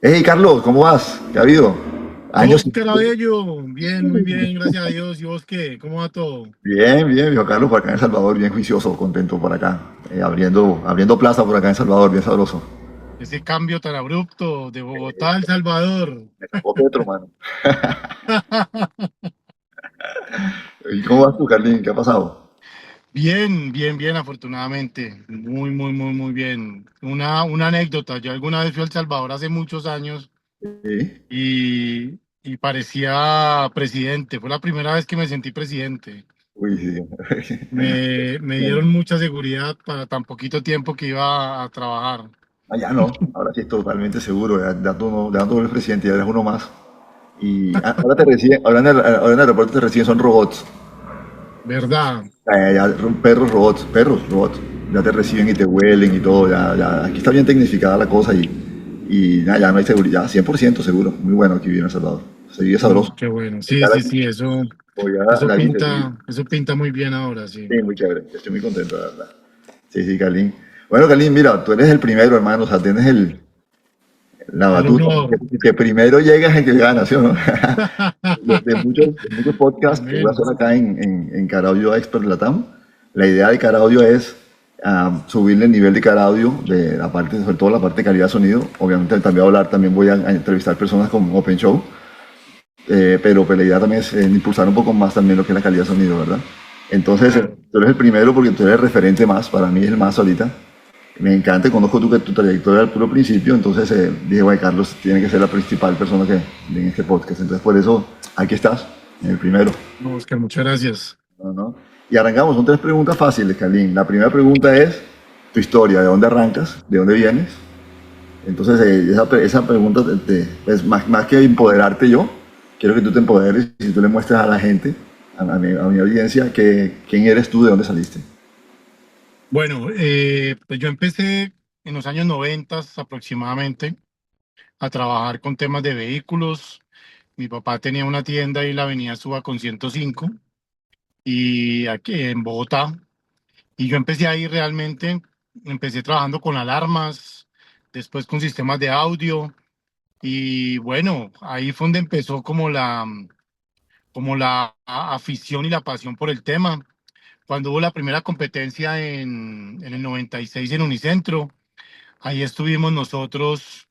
Hey Carlos, ¿cómo vas? ¿Qué ha habido? Años sin Oscar verte. Abello, bien, muy bien, gracias a Dios. ¿Y vos qué? ¿Cómo va todo? Bien, bien, viejo Carlos, por acá en El Salvador, bien juicioso, contento por acá, abriendo plaza por acá en El Salvador, bien sabroso. Ese cambio tan abrupto de Bogotá a El Salvador. Me sacó Petro, mano. ¿Y cómo vas tú, Carlín? ¿Qué ha pasado? Bien, bien, bien, afortunadamente. Muy, muy, muy, muy bien. Una anécdota. Yo alguna vez fui a El Salvador hace muchos años Sí. y parecía presidente. Fue la primera vez que me sentí presidente. Uy, sí. Me dieron mucha seguridad para tan poquito tiempo que iba a trabajar. Allá no, ahora sí estoy totalmente seguro, ya tú no eres presidente, ya eres uno más. Y ahora te reciben, ahora en el aeropuerto te reciben, son robots. ¿Verdad? Perros, robots, ya te reciben y te huelen y todo, aquí está bien tecnificada la cosa y nada, ya no hay seguridad, 100% seguro, muy bueno aquí viene en El Salvador, se vive sabroso. Qué bueno. Sí, Está sí, sí, eso la vida, sí, pinta muy bien ahora, sí. sí, muy chévere, estoy muy contento, la verdad. Sí, sí, Carlín. Bueno, Carlín, mira, tú eres el primero, hermano, o sea, tienes la El batuta, honor. que primero llegas el que gana, ¿sí o no? De muchos podcasts que voy a hacer Amén. acá en Car Audio Expert Latam, la idea de Car Audio es subirle el nivel de Car Audio, de la parte, sobre todo la parte de calidad de sonido. Obviamente también voy a hablar, también voy a entrevistar personas con Open Show, pero pues la idea también es impulsar un poco más también lo que es la calidad de sonido, ¿verdad? Entonces, Claro. tú eres el primero porque tú eres el referente más, para mí es el más ahorita. Me encanta, conozco tu trayectoria al puro principio, entonces dije, bueno, Carlos tiene que ser la principal persona que en este podcast. Entonces, por eso, aquí estás, en el primero. No, Oscar, muchas gracias. ¿No? ¿No? Y arrancamos, son tres preguntas fáciles, Carlín. La primera pregunta es tu historia, ¿de dónde arrancas? ¿De dónde vienes? Entonces, esa pregunta, pues, más que empoderarte yo, quiero que tú te empoderes y tú le muestres a la gente, a mi audiencia, quién eres tú, de dónde saliste. Bueno, pues yo empecé en los años 90 aproximadamente a trabajar con temas de vehículos. Mi papá tenía una tienda ahí en la avenida Suba con 105 y aquí en Bogotá. Y yo empecé ahí realmente, empecé trabajando con alarmas, después con sistemas de audio. Y bueno, ahí fue donde empezó como la afición y la pasión por el tema. Cuando hubo la primera competencia en el 96 en Unicentro, ahí estuvimos nosotros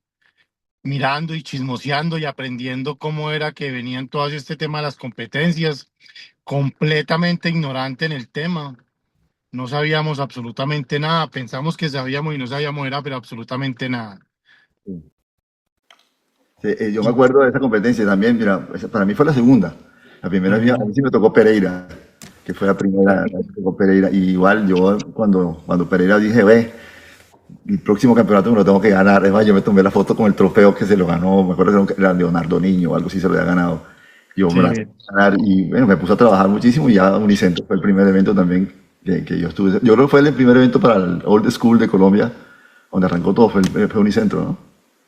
mirando y chismoseando y aprendiendo cómo era que venían todas este tema de las competencias, completamente ignorante en el tema. No sabíamos absolutamente nada, pensamos que sabíamos y no sabíamos era, pero absolutamente nada. Sí, yo me Y acuerdo de esa competencia también, mira, para mí fue la segunda. La primera, a ujú, mí sí me tocó Pereira, que fue la primera, claro. la que me tocó Pereira. Y igual yo cuando Pereira dije, ve, el próximo campeonato me lo tengo que ganar. Es más, yo me tomé la foto con el trofeo que se lo ganó, me acuerdo que era Leonardo Niño o algo así se lo había ganado. Yo me la tengo Sí, que ganar y bueno, me puse a trabajar muchísimo y ya Unicentro fue el primer evento también que yo estuve. Yo creo que fue el primer evento para el Old School de Colombia, donde arrancó todo, fue Unicentro, ¿no?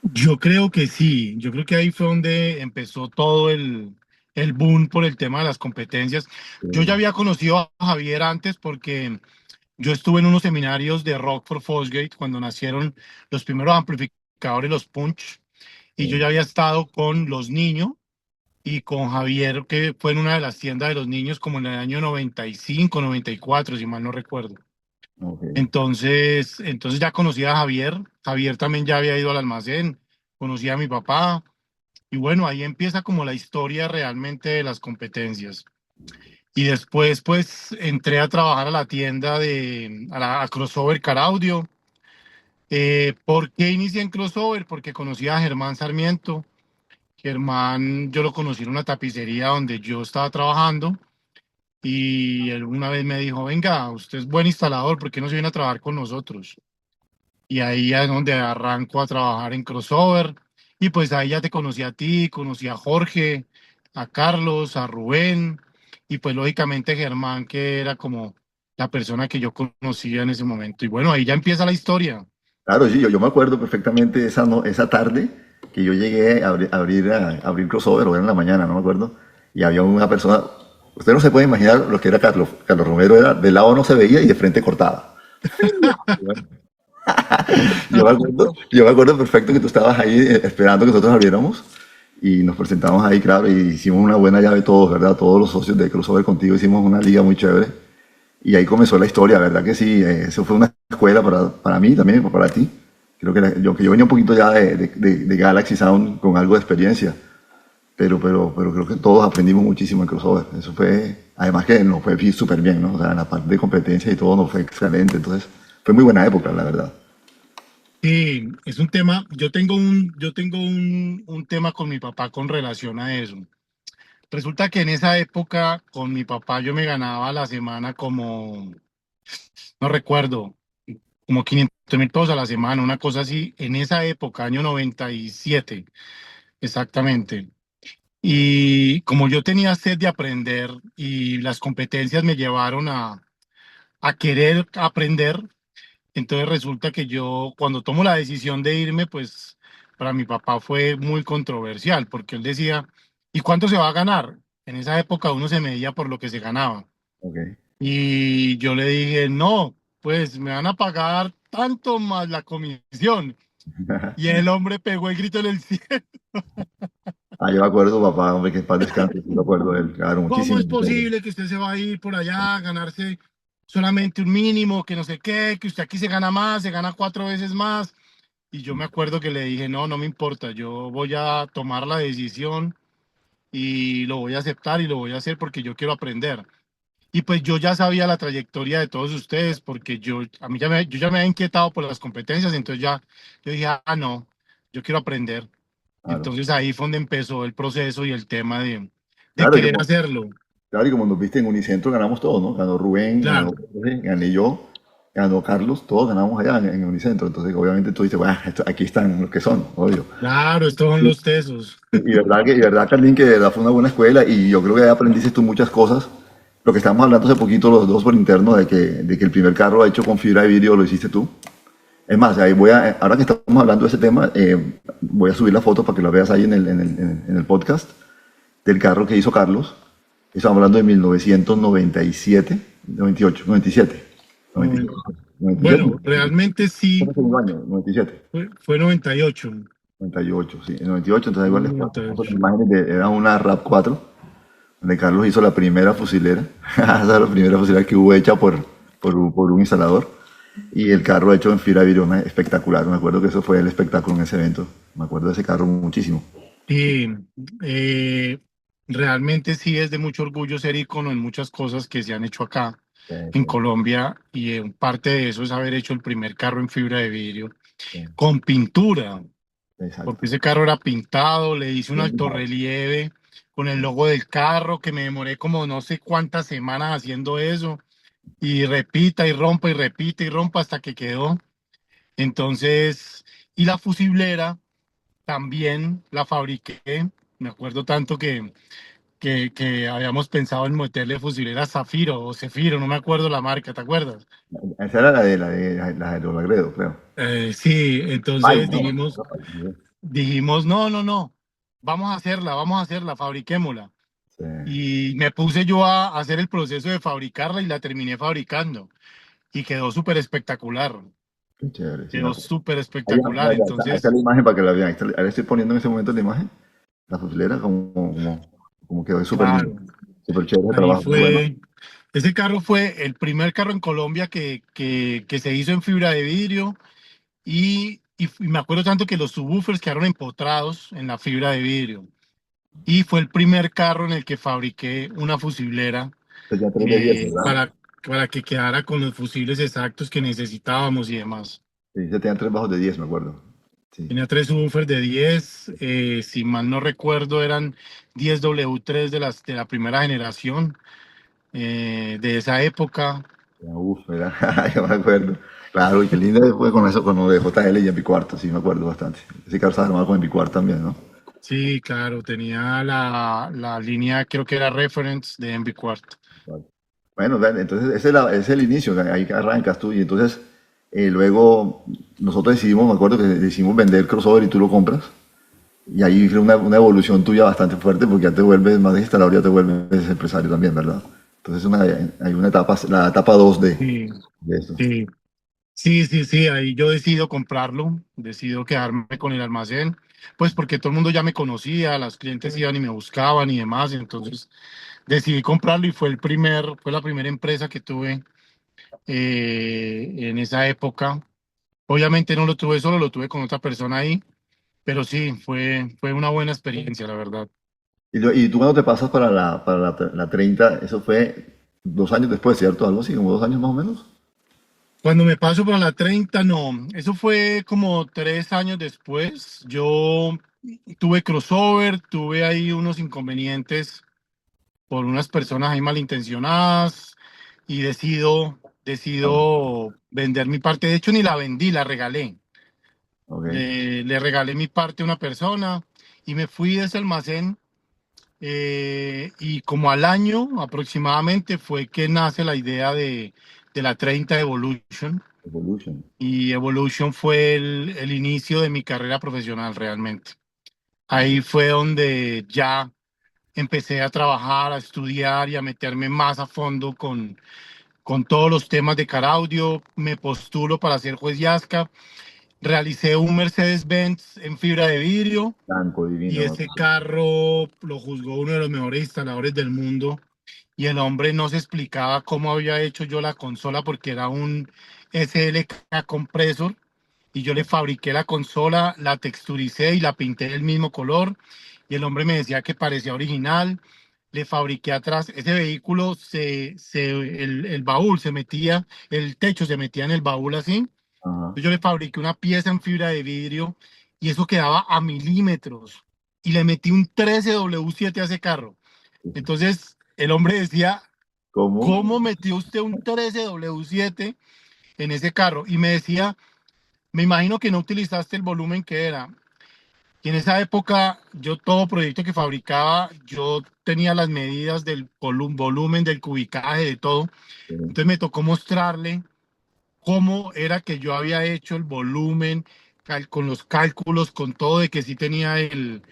yo creo que sí, yo creo que ahí fue donde empezó todo el boom por el tema de las competencias. Yo ya había conocido a Javier antes porque yo estuve en unos seminarios de Rock for Fosgate cuando nacieron los primeros amplificadores, los Punch, y yo ya había estado con los niños y con Javier, que fue en una de las tiendas de los niños como en el año 95, 94, si mal no recuerdo. Ok. Entonces ya conocía a Javier. Javier también ya había ido al almacén, conocía a mi papá. Y bueno, ahí empieza como la historia realmente de las competencias. Y después, pues, entré a trabajar a la tienda a Crossover Car Audio. ¿Por qué inicié en Crossover? Porque conocí a Germán Sarmiento. Germán, yo lo conocí en una tapicería donde yo estaba trabajando. Y él una vez me dijo, venga, usted es buen instalador, ¿por qué no se viene a trabajar con nosotros? Y ahí es donde arranco a trabajar en Crossover. Y pues ahí ya te conocí a ti, conocí a Jorge, a Carlos, a Rubén y pues lógicamente Germán, que era como la persona que yo conocía en ese momento. Y bueno, ahí ya empieza la historia. Claro, sí, yo me acuerdo perfectamente esa, esa tarde que yo llegué a abrir crossover, o era en la mañana, no me acuerdo, y había una persona, usted no se puede imaginar lo que era Carlos Romero, era de lado no se veía y de frente cortaba. Yo me acuerdo perfecto que tú estabas ahí esperando que nosotros abriéramos y nos presentamos ahí, claro, y hicimos una buena llave todos, ¿verdad? Todos los socios de Crossover contigo hicimos una liga muy chévere y ahí comenzó la historia, ¿verdad? Que sí, eso fue una escuela para mí también, para ti. Creo que, yo venía un poquito ya de Galaxy Sound con algo de experiencia, pero creo que todos aprendimos muchísimo en Crossover. Eso fue, además que nos fue súper bien, ¿no? O sea, en la parte de competencia y todo nos fue excelente, entonces fue muy buena época, la verdad. Sí, es un tema, yo tengo un tema con mi papá con relación a eso. Resulta que en esa época con mi papá yo me ganaba a la semana como, no recuerdo, como 500.000 pesos a la semana, una cosa así, en esa época, año 97, exactamente. Y como yo tenía sed de aprender y las competencias me llevaron a querer aprender, entonces resulta que yo cuando tomo la decisión de irme, pues para mi papá fue muy controversial, porque él decía, ¿y cuánto se va a ganar? En esa época uno se medía por lo que se ganaba. Ok. Y yo le dije, no, pues me van a pagar tanto más la comisión. Y el hombre pegó el grito en el cielo. Ah, yo me acuerdo, papá, hombre, que en paz descanse, sí me acuerdo de él, claro, ¿Cómo muchísimo. es posible que usted se va a ir por allá a ganarse solamente un mínimo, que no sé qué, que usted aquí se gana más, se gana 4 veces más? Y yo me acuerdo que le dije, no, no me importa, yo voy a tomar la decisión y lo voy a aceptar y lo voy a hacer porque yo quiero aprender. Y pues yo ya sabía la trayectoria de todos ustedes porque yo ya me había inquietado por las competencias, entonces ya yo dije, ah, no, yo quiero aprender. Claro, Entonces ahí fue donde empezó el proceso y el tema de claro, querer hacerlo. claro, y como nos viste en Unicentro, ganamos todos, ¿no? Ganó Rubén, ganó Claro, Jorge, gané yo, ganó Carlos, todos ganamos allá en Unicentro. Entonces, obviamente tú dices, bueno, aquí están los que son, obvio. claro, estos son los tesos. Y verdad, Carlín, que de verdad fue una buena escuela y yo creo que ahí aprendiste tú muchas cosas. Lo que estábamos hablando hace poquito los dos por interno de que el primer carro hecho con fibra de vidrio lo hiciste tú. Es más, ahí ahora que estamos hablando de ese tema, voy a subir la foto para que la veas ahí en el podcast del carro que hizo Carlos. Estamos hablando de 1997, 98, 97, No, 97, 97, bueno, realmente fue sí, el segundo año, 97, fue 98. 98, sí, en 98, entonces igual les pongo las 98. imágenes era una RAV4, donde Carlos hizo la primera fusilera, esa es la primera fusilera que hubo hecha por un instalador, y el carro hecho en fibra de vidrio, espectacular, me acuerdo que eso fue el espectáculo en ese evento, me acuerdo de ese carro muchísimo. Y eh, realmente sí es de mucho orgullo ser ícono en muchas cosas que se han hecho acá Sí, en sí, Colombia y parte de eso es haber hecho el primer carro en fibra de vidrio sí, con pintura, porque exacto. ese carro era pintado, le hice un Bien alto mimado. relieve con el logo del carro que me demoré como no sé cuántas semanas haciendo eso y repita y rompa y repita y rompa hasta que quedó. Entonces, y la fusiblera también la fabriqué. Me acuerdo tanto que habíamos pensado en meterle fusilera Zafiro o Cefiro, no me acuerdo la marca, ¿te acuerdas? Esa era la de los Lagredo, creo. Sí, Ay, entonces no. dijimos, no, no, no, vamos a hacerla, fabriquémosla. Sí, Y me puse yo a hacer el proceso de fabricarla y la terminé fabricando. Y quedó súper espectalar, qué chévere, sí me quedó acuerdo. súper Ahí, espectacular. ahí está Entonces, la imagen para que la vean. Ahí le estoy poniendo en ese momento la imagen. La fusilera como quedó súper lindo. claro, Súper chévere ese ahí trabajo, muy bueno. fue. Ese carro fue el primer carro en Colombia que se hizo en fibra de vidrio y me acuerdo tanto que los subwoofers quedaron empotrados en la fibra de vidrio. Y fue el primer carro en el que fabriqué una fusiblera Este ya 3 de 10, ¿verdad? para que quedara con los fusibles exactos que necesitábamos y demás. Sí, ya tenía 3 bajos de 10, me acuerdo. Sí. Tenía tres subwoofers de 10, si mal no recuerdo eran 10W3 de la primera generación, de esa época. Uf, ¿verdad? Yo me acuerdo. Claro, y qué lindo fue con eso, con lo de JL y MP4, sí, me acuerdo bastante. Ese carro estaba armado con MP4 también, ¿no? Sí, claro, tenía la línea, creo que era Reference de MV Quart. Bueno, vean, entonces ese es el inicio, ahí arrancas tú y entonces luego nosotros decidimos, me acuerdo que decidimos vender crossover y tú lo compras y ahí fue una evolución tuya bastante fuerte porque ya te vuelves más instalador, ya te vuelves empresario también, ¿verdad? Entonces hay una etapa, la etapa 2 de, Sí, de esto. sí. Sí, sí, sí, ahí yo decido comprarlo, decido quedarme con el almacén, pues porque todo el mundo ya me conocía, las clientes iban y me buscaban y demás, y entonces decidí comprarlo y fue la primera empresa que tuve en esa época. Obviamente no lo tuve solo, lo tuve con otra persona ahí, pero sí, fue una buena experiencia, la verdad. Y tú cuando te pasas para la 30, eso fue 2 años después, ¿cierto? Algo así, como 2 años más o menos. Cuando me paso para la 30 no, eso fue como 3 años después. Yo tuve crossover, tuve ahí unos inconvenientes por unas personas ahí malintencionadas y Ah, decido vender mi parte. De hecho, ni la vendí, la regalé. ok, Le regalé mi parte a una persona y me fui de ese almacén. Y como al año aproximadamente fue que nace la idea de la 30 Evolution. Evolution. Y Evolution fue el inicio de mi carrera profesional realmente. Ok, Ahí fue donde ya empecé a trabajar, a estudiar y a meterme más a fondo con todos los temas de car audio. Me postulo para ser juez Yasca. Realicé un Mercedes-Benz en fibra de vidrio blanco, y divino. ese carro lo juzgó uno de los mejores instaladores del mundo. Y el hombre no se explicaba cómo había hecho yo la consola porque era un SLK compresor y yo le fabriqué la consola, la texturicé y la pinté del mismo color y el hombre me decía que parecía original. Le fabriqué atrás, ese vehículo, el baúl se metía, el techo se metía en el baúl así. Ajá. Yo le fabriqué una pieza en fibra de vidrio y eso quedaba a milímetros y le metí un 13W7 a ese carro. Entonces el hombre decía, ¿Cómo? ¿cómo metió usted un 13W7 en ese carro? Y me decía, me imagino que no utilizaste el volumen que era. Y en esa época, yo todo proyecto que fabricaba, yo tenía las medidas del volumen, del cubicaje, de todo. Sí, Entonces me tocó mostrarle cómo era que yo había hecho el volumen, con los cálculos, con todo, de que sí tenía el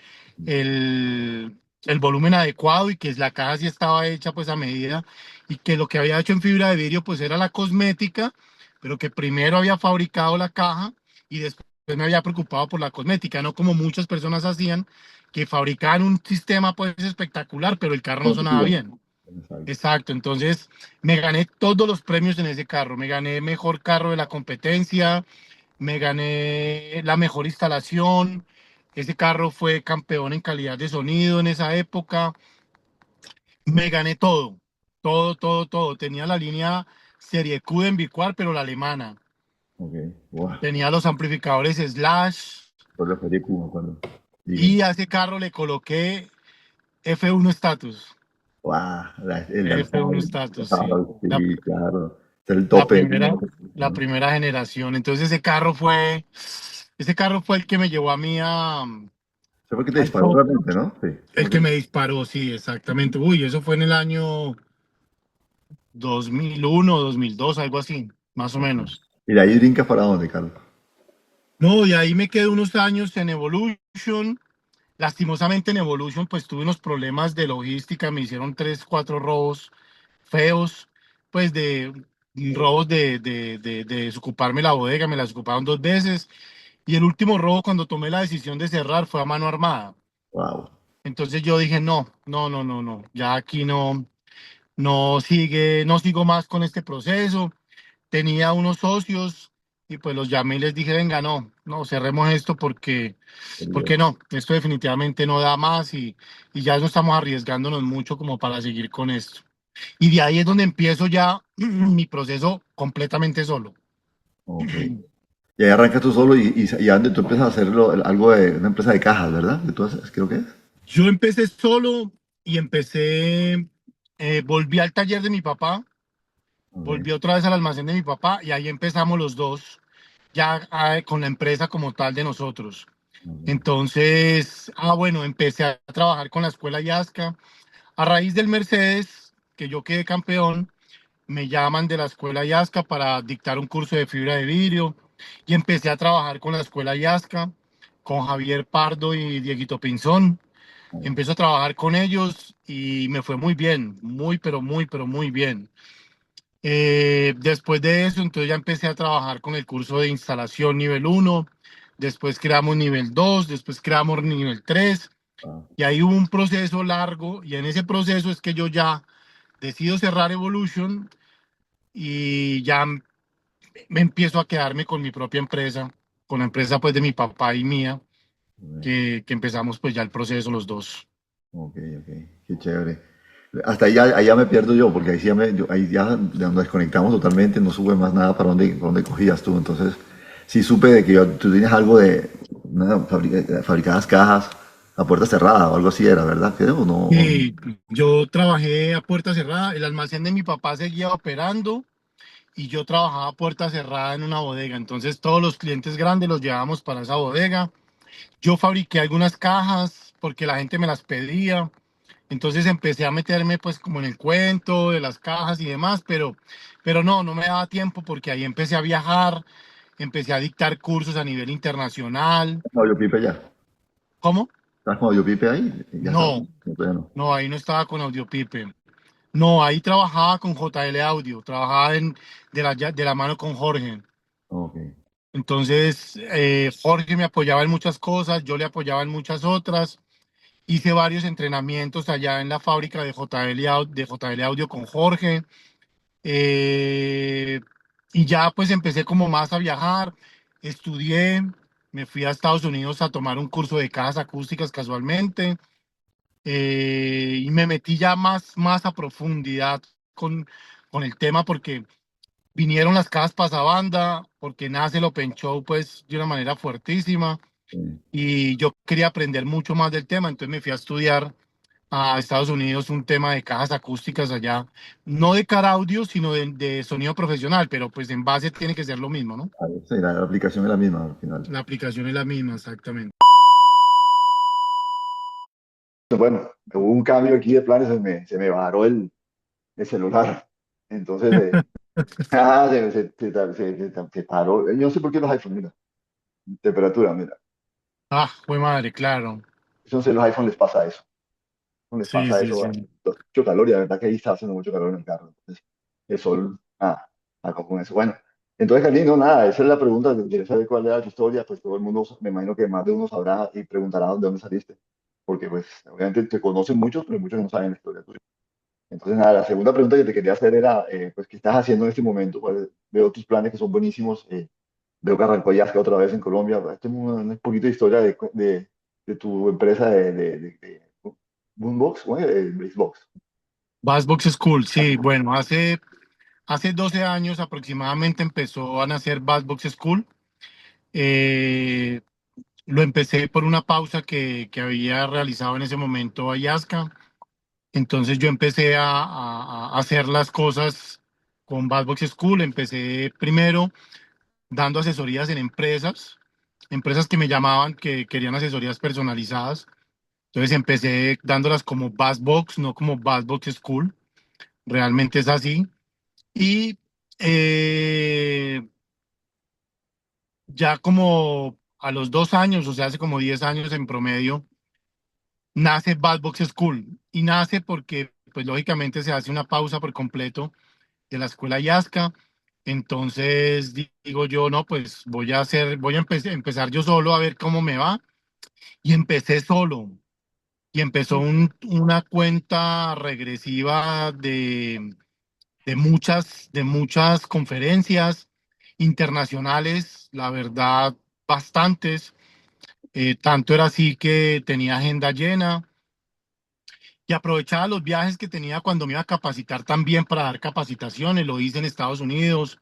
volumen adecuado y que la caja sí estaba hecha pues a medida y que lo que había hecho en fibra de vidrio pues era la cosmética, pero que primero había fabricado la caja y después me había preocupado por la cosmética, no como muchas personas hacían, que fabricaban un sistema pues espectacular, pero el carro no sonaba contigo. bien. Exacto. Exacto, entonces me gané todos los premios en ese carro. Me gané mejor carro de la competencia, me gané la mejor instalación. Ese carro fue campeón en calidad de sonido en esa época. Me gané todo, todo, todo, todo. Tenía la línea Serie Q de Envicuar, pero la alemana. Ok, wow. Tenía los amplificadores Slash Por la feria Q, me acuerdo. Dime. y a ese carro le coloqué F1 Status. Wow, el F1 lanzador, Status, sí. sí, claro. Es el La tope. primera, la primera generación. Entonces ese carro fue el que me llevó a mí Eso fue que te al disparó top, realmente, ¿no? Sí. el que me disparó, sí, exactamente. Uy, eso fue en el año 2001, 2002, algo así, más o Ok. menos. Y de ahí brincas para dónde, Carlos. No, y ahí me quedé unos años en Evolution. Lastimosamente en Evolution pues tuve unos problemas de logística, me hicieron 3, 4 robos feos, pues de robos de desocuparme la bodega, me la desocuparon 2 veces. Y el último robo, cuando tomé la decisión de cerrar, fue a mano armada. Wow. Entonces yo dije, no, no, no, no, no, ya aquí no, no sigo más con este proceso. Tenía unos socios y pues los llamé y les dije, venga, no, no, cerremos esto porque no, esto definitivamente no da más y ya no estamos arriesgándonos mucho como para seguir con esto. Y de ahí es donde empiezo ya mi proceso completamente solo. Ok. Y ahí arrancas tú solo y a donde tú empiezas a hacerlo, algo de una empresa de cajas, ¿verdad? Que tú haces, creo que es. Yo empecé solo y volví al taller de mi papá, Ok. volví otra vez al almacén de mi papá y ahí empezamos los dos, ya con la empresa como tal de nosotros. Ok. Entonces, bueno, empecé a trabajar con la escuela Yasca. A raíz del Mercedes, que yo quedé campeón, me llaman de la escuela Yasca para dictar un curso de fibra de vidrio y empecé a trabajar con la escuela Yasca, con Javier Pardo y Dieguito Pinzón. Empiezo a trabajar con ellos y me fue muy bien, muy, pero muy, pero muy bien. Después de eso, entonces ya empecé a trabajar con el curso de instalación nivel uno, después creamos nivel 2, después creamos nivel 3, Ah, y ahí hubo un proceso largo, y en ese proceso es que yo ya decido cerrar Evolution y ya me empiezo a quedarme con mi propia empresa, con la empresa pues de mi papá y mía, bueno, que empezamos pues ya el proceso los dos. ok, ok, qué chévere. Hasta ahí ya me pierdo yo, porque ahí, sí ya ahí ya nos desconectamos totalmente, no supe más nada para dónde cogías tú. Entonces, sí supe de que tú tienes algo de fabricadas cajas a puerta cerrada o algo así era, ¿verdad? Creo, ¿o no? Y yo trabajé a puerta cerrada, el almacén de mi papá seguía operando y yo trabajaba a puerta cerrada en una bodega. Entonces todos los clientes grandes los llevábamos para esa bodega. Yo fabriqué algunas cajas porque la gente me las pedía. Entonces empecé a meterme pues como en el cuento de las cajas y demás, pero no me daba tiempo porque ahí empecé a viajar, empecé a dictar cursos a nivel internacional. ¿Estás con Audio Pipe ya? ¿Cómo? ¿Estás con Audio Pipe ahí? Ya está. No, No, todavía no. no, ahí no estaba con AudioPipe. No, ahí trabajaba con JL Audio, trabajaba de la mano con Jorge. Ok. Entonces, Jorge me apoyaba en muchas cosas, yo le apoyaba en muchas otras. Hice varios entrenamientos allá en la fábrica de JL Audio con Jorge. eh, y ya pues empecé como más a viajar, estudié, me fui a Estados Unidos a tomar un curso de cajas acústicas casualmente. Y me metí ya más a profundidad con el tema porque vinieron las cajas pasabanda, porque nace el Open Show pues de una manera fuertísima Sí. y yo quería aprender mucho más del tema, entonces me fui a estudiar a Estados Unidos un tema de cajas acústicas allá, no de car audio, sino de sonido profesional, pero pues en base tiene que ser lo mismo, ¿no? A ver, sí, la aplicación es la misma al final. La aplicación es la misma, exactamente. Bueno, hubo un cambio aquí de planes, se me varó el celular. Entonces, se paró. Yo no sé por qué los iPhones, mira, temperatura, mira. Ah, fue madre, claro. Yo no sé, los iPhones les pasa eso. No les Sí, pasa sí, eso. sí. Mucho calor y la verdad que ahí está haciendo mucho calor en el carro. Entonces, el sol, con eso. Bueno, entonces, Carlín, no, nada, esa es la pregunta. Quería saber cuál era tu historia. Pues todo el mundo, me imagino que más de uno sabrá y preguntará de dónde saliste. Porque, pues, obviamente te conocen muchos, pero muchos no saben la historia tuya. Entonces, nada, la segunda pregunta que te quería hacer era, pues, ¿qué estás haciendo en este momento? Veo tus planes que son buenísimos. Veo que arrancó Yazca otra vez en Colombia. Esto es un poquito de historia de tu empresa de Boombox, ¿cómo es? Basebox. Bassbox School, sí, bueno, hace 12 años aproximadamente empezó a nacer Bassbox School. Eh, lo empecé por una pausa que había realizado en ese momento Ayaska. Entonces yo empecé a hacer las cosas con Bassbox School. Empecé primero dando asesorías en empresas que me llamaban que querían asesorías personalizadas. Entonces empecé dándolas como Bassbox, no como Bassbox School. Realmente es así. Y ya como a los 2 años, o sea, hace como 10 años en promedio, nace Bad Box School. Y nace porque, pues lógicamente se hace una pausa por completo de la escuela Yasca. Entonces digo yo, no, pues voy a empezar yo solo a ver cómo me va. Y empecé solo. Y empezó una cuenta regresiva de muchas conferencias internacionales, la verdad, bastantes. Tanto era así que tenía agenda llena y aprovechaba los viajes que tenía cuando me iba a capacitar también para dar capacitaciones. Lo hice en Estados Unidos,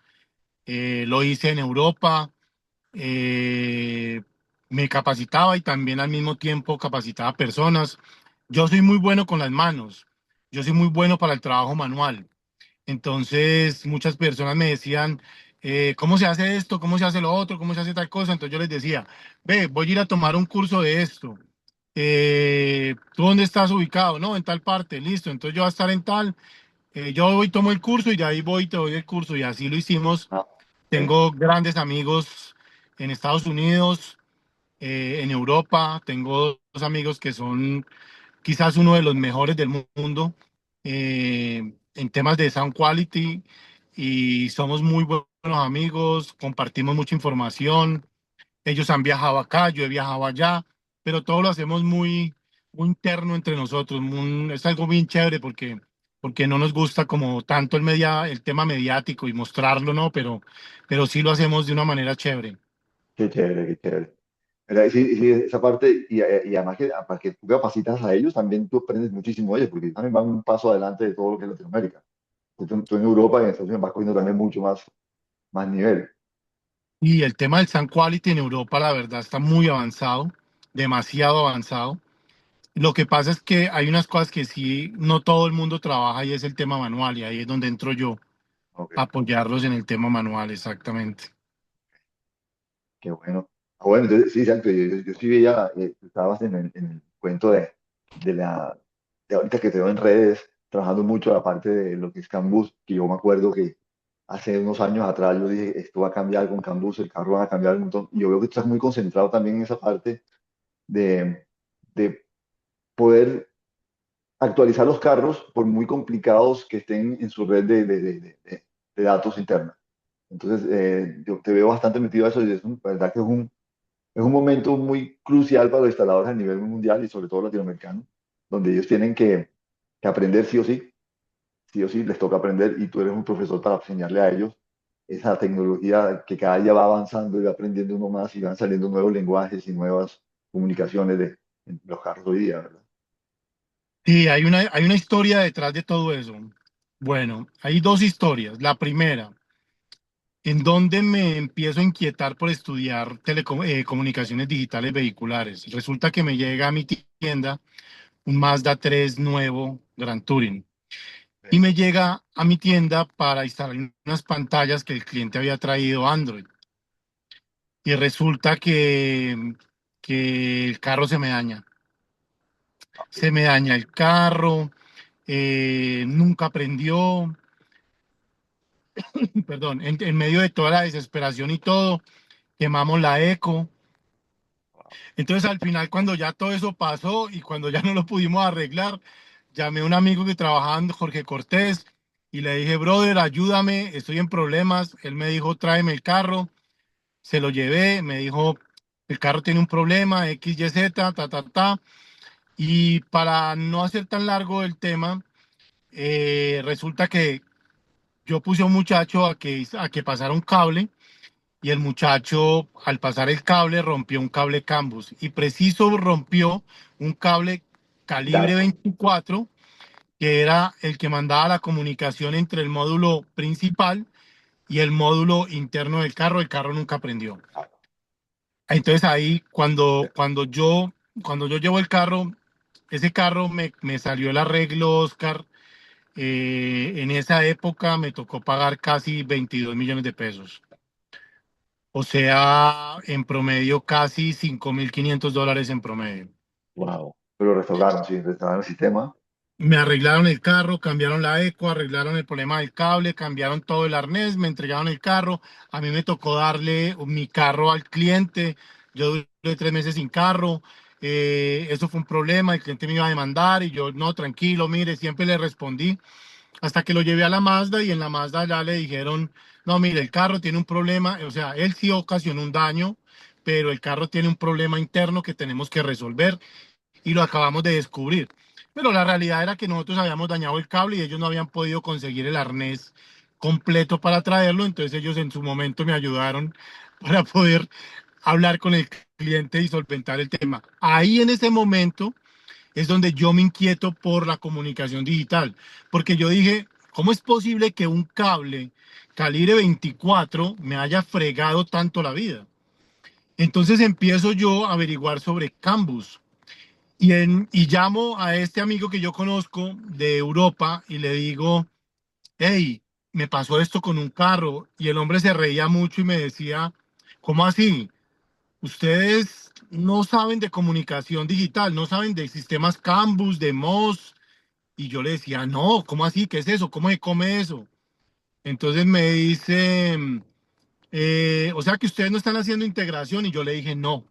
lo hice en Europa, eh, me capacitaba y también al mismo tiempo capacitaba personas. Yo soy muy bueno con las manos, yo soy muy bueno para el trabajo manual. Entonces, muchas personas me decían, ¿cómo se hace esto? ¿Cómo se hace lo otro? ¿Cómo se hace tal cosa? Entonces yo les decía, ve, voy a ir a tomar un curso de esto. ¿Tú dónde estás ubicado? No, en tal parte, listo. Entonces yo voy a estar en tal. Yo voy, tomo el curso y de ahí voy y te doy el curso. Y así lo hicimos. Ah, ok. Tengo grandes amigos en Estados Unidos, en Europa. Tengo dos amigos que son quizás uno de los mejores del mundo en temas de sound quality. y somos muy buenos amigos, compartimos mucha información. Ellos han viajado acá, yo he viajado allá, pero todo lo hacemos muy interno entre nosotros. Es algo bien chévere porque no nos gusta como tanto el tema mediático y mostrarlo, ¿no? Pero sí lo hacemos de una manera chévere. Qué chévere, qué chévere. ¿Verdad? Sí, sí, esa parte, y además que para que tú capacitas a ellos, también tú aprendes muchísimo de ellos, porque también van un paso adelante de todo lo que es Latinoamérica. Tú en Europa y en Estados Unidos vas cogiendo también mucho más nivel. Y el tema del Sound Quality en Europa, la verdad, está muy avanzado, demasiado avanzado. Lo que pasa es que hay unas cosas que sí, no todo el mundo trabaja y es el tema manual, y ahí es donde entro yo, Ok, a apoyarlos en el tema manual, exactamente. qué bueno. Ah, bueno, entonces, sí, exacto. Yo sí veía, estabas en el cuento de de ahorita que te veo en redes, trabajando mucho la parte de lo que es Cambus, que yo me acuerdo que hace unos años atrás yo dije, esto va a cambiar con Cambus, el carro va a cambiar un montón. Y yo veo que estás muy concentrado también en esa parte de, de poder actualizar los carros por muy complicados que estén en su red de datos interna. Entonces, yo te veo bastante metido a eso y la verdad que es un momento muy crucial para los instaladores a nivel mundial y sobre todo latinoamericano, donde ellos tienen que aprender sí o sí les toca aprender y tú eres un profesor para enseñarle a ellos esa tecnología que cada día va avanzando y va aprendiendo uno más y van saliendo nuevos lenguajes y nuevas comunicaciones en los carros hoy día, ¿verdad? Sí, hay una historia detrás de todo eso. Bueno, hay dos historias. La primera, en donde me empiezo a inquietar por estudiar comunicaciones digitales vehiculares. Resulta que me llega a mi tienda un Mazda 3 nuevo, Gran Touring, y Sí. me llega a mi tienda para instalar unas pantallas que el cliente había traído Android. Y resulta que el carro se me daña. Se me daña el carro, nunca prendió, perdón, en medio de toda la desesperación y todo, quemamos la eco. Entonces al final cuando ya todo eso pasó y cuando ya no lo pudimos arreglar, llamé a un amigo que trabajaba en Jorge Cortés y le dije, brother, ayúdame, estoy en problemas. Él me dijo, tráeme el carro, se lo llevé, me dijo, el carro tiene un problema, X, Y, Z, ta, ta, ta. Y para no hacer tan largo el tema, resulta que yo puse a un muchacho a que pasara un cable y el muchacho al pasar el cable rompió un cable Cambus y preciso rompió un cable calibre Dato. 24 que era el que mandaba la comunicación entre el módulo principal y el módulo interno del carro. El carro nunca prendió. Entonces ahí cuando yo llevo el carro, ese carro me salió el arreglo, Oscar. En esa época me tocó pagar casi 22 millones de pesos. O sea, en promedio casi $5.500 en promedio. Wow. Pero restauraron, sí, restauraron el sistema. Me arreglaron el carro, cambiaron la eco, arreglaron el problema del cable, cambiaron todo el arnés, me entregaron el carro. A mí me tocó darle mi carro al cliente. Yo duré 3 meses sin carro. Eso fue un problema. El cliente me iba a demandar y yo, no, tranquilo, mire, siempre le respondí. Hasta que lo llevé a la Mazda y en la Mazda ya le dijeron, no, mire, el carro tiene un problema, o sea, él sí ocasionó un daño, pero el carro tiene un problema interno que tenemos que resolver y lo acabamos de descubrir. Pero la realidad era que nosotros habíamos dañado el cable y ellos no habían podido conseguir el arnés completo para traerlo, entonces ellos en su momento me ayudaron para poder hablar con el cliente y solventar el tema. Ahí en ese momento es donde yo me inquieto por la comunicación digital, porque yo dije, ¿cómo es posible que un cable calibre 24 me haya fregado tanto la vida? Entonces empiezo yo a averiguar sobre Cambus y llamo a este amigo que yo conozco de Europa y le digo, hey, me pasó esto con un carro y el hombre se reía mucho y me decía, ¿cómo así? Ustedes no saben de comunicación digital, no saben de sistemas Cambus, de MOS. Y yo le decía, no, ¿cómo así? ¿Qué es eso? ¿Cómo se come eso? Entonces me dice, o sea que ustedes no están haciendo integración. Y yo le dije, no,